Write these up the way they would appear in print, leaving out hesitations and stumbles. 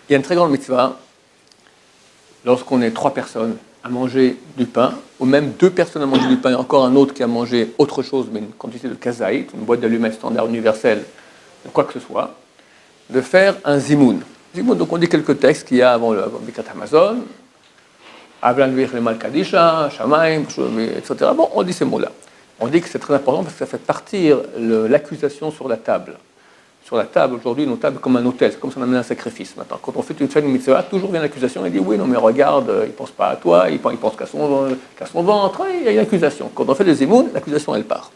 Il y a une très grande mitzvah, lorsqu'on est 3 personnes à manger du pain, ou même 2 personnes à manger du pain, et encore un autre qui a mangé autre chose, mais une quantité de kazaït, une boîte d'allumettes standard universelle, de quoi que ce soit, de faire un zimoun. Zimoun, donc on dit quelques textes qu'il y a avant le Birkat Hamazon, Avlan Vich le Malkadisha, Shamaim, etc. Bon, on dit ces mots-là. On dit que c'est très important parce que ça fait partir l'accusation sur la table. Sur la table, aujourd'hui, nos tables comme un hôtel, c'est comme si on amenait un sacrifice. Maintenant, quand on fait une mitzvah, toujours vient l'accusation, il dit oui, non, mais regarde, il ne pense pas à toi, il pense qu'à son ventre, il y a une accusation. Quand on fait le zimoun, l'accusation, elle part.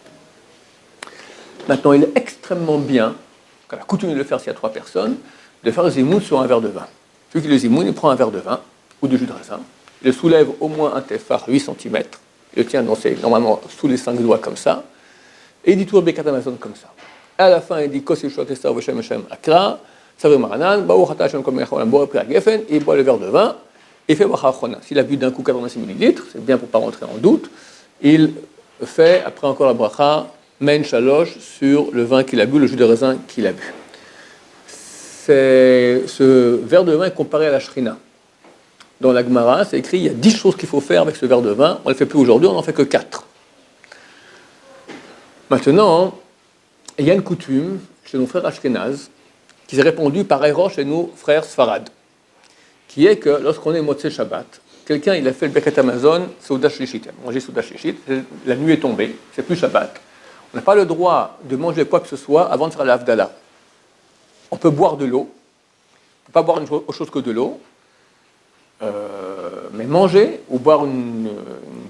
Maintenant, il est extrêmement bien, quand la coutume de le faire s'il y a 3 personnes, de faire le zimoun sur un verre de vin. Celui qui le zimoun, il prend un verre de vin ou de jus de raisin, il le soulève au moins un tefar, 8 cm, il le tient normalement sous les 5 doigts comme ça, et il dit tout le Birkat Hamazon comme ça. À la fin, il dit Kos Yeshua Tester Veshem Hashem Akra, Savri Maranan, Baou Chata Hashem Kol Mechaolam Bo Pri Geffen, et il boit le verre de vin, et fait Bracha Achrona. S'il a bu d'un coup 86 ml, c'est bien pour ne pas rentrer en doute, il fait après encore la Bracha Men Shalosh sur le vin qu'il a bu, le jus de raisin qu'il a bu. Ce verre de vin est comparé à la Shrina. Dans la Gemara, c'est écrit il y a 10 choses qu'il faut faire avec ce verre de vin, on ne le fait plus aujourd'hui, on n'en fait que 4. Maintenant, il y a une coutume chez nos frères Ashkenaz qui s'est répandue par erreur chez nos frères Sfarad, qui est que lorsqu'on est Motzei Shabbat, quelqu'un il a fait le Birkat Hamazon, Souda Shlishit, il a mangé Souda Shlishit, la nuit est tombée, c'est plus Shabbat. On n'a pas le droit de manger quoi que ce soit avant de faire la Havdalah. On peut boire de l'eau, on ne peut pas boire autre chose que de l'eau, mais manger ou boire une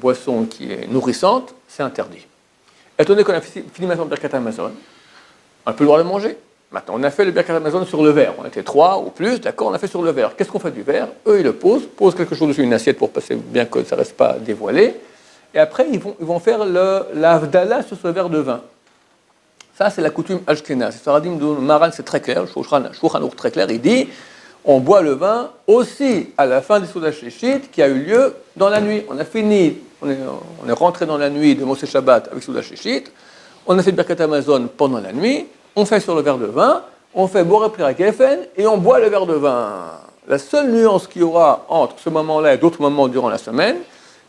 boisson qui est nourrissante, c'est interdit. Étant donné qu'on a fini maintenant le Birkat Hamazon, on a plus le droit de manger. Maintenant, on a fait le Birkat Hamazon sur le verre. On était 3 ou plus, d'accord, on a fait sur le verre. Qu'est-ce qu'on fait du verre? Eux, ils le posent quelque chose dessus, une assiette pour passer bien que ça ne reste pas dévoilé. Et après, ils vont faire la Havdalah sur ce verre de vin. Ça, c'est la coutume Ashkenaz. Faradim de Maran, c'est très clair, Shulchan Aruch très clair, il dit on boit le vin aussi à la fin du Souda Shlishit qui a eu lieu dans la nuit. On a fini, on est rentré dans la nuit de Motzei Shabbat avec Souda Shlishit, on a fait le Birkat Hamazon pendant la nuit, on fait sur le verre de vin, on fait Boré Pri Geffen et on boit le verre de vin. La seule nuance qu'il y aura entre ce moment-là et d'autres moments durant la semaine,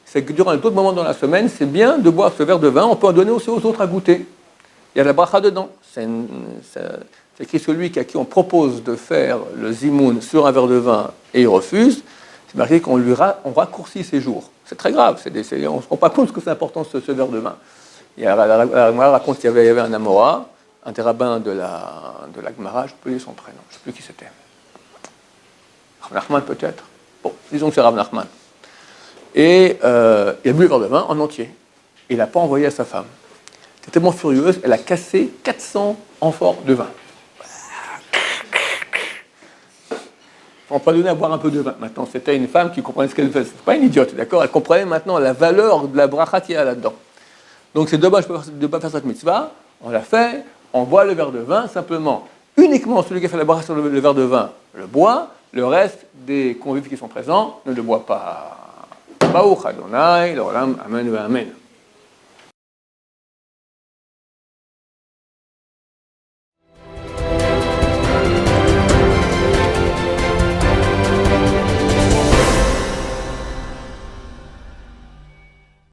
c'est que durant d'autres moments dans la semaine, c'est bien de boire ce verre de vin, on peut en donner aussi aux autres à goûter. Il y a la bracha dedans. C'est écrit celui à qui on propose de faire le zimoun sur un verre de vin et il refuse, c'est marqué qu'on raccourcit ses jours. C'est très grave, on ne se rend pas compte que c'est important ce verre de vin. La Gemara raconte qu'il y avait un Amora, un des rabbins de la Gemara, je peux dire son prénom, je ne sais plus qui c'était. Rav Nachman peut-être. Bon, disons que c'est Rav Nachman. Et il a bu le verre de vin en entier. Il n'a pas envoyé à sa femme. Elle était tellement furieuse, elle a cassé 400 amphores de vin. On peut donner à boire un peu de vin. Maintenant, c'était une femme qui comprenait ce qu'elle faisait. C'est pas une idiote, d'accord? Elle comprenait maintenant la valeur de la bracha qu'il y a là-dedans. Donc c'est dommage de ne pas faire cette mitzvah. On l'a fait, on boit le verre de vin simplement. Uniquement celui qui a fait la bracha sur le verre de vin le boit. Le reste des convives qui sont présents ne le boit pas. Baruch Adonai, l'olam, amen, amen.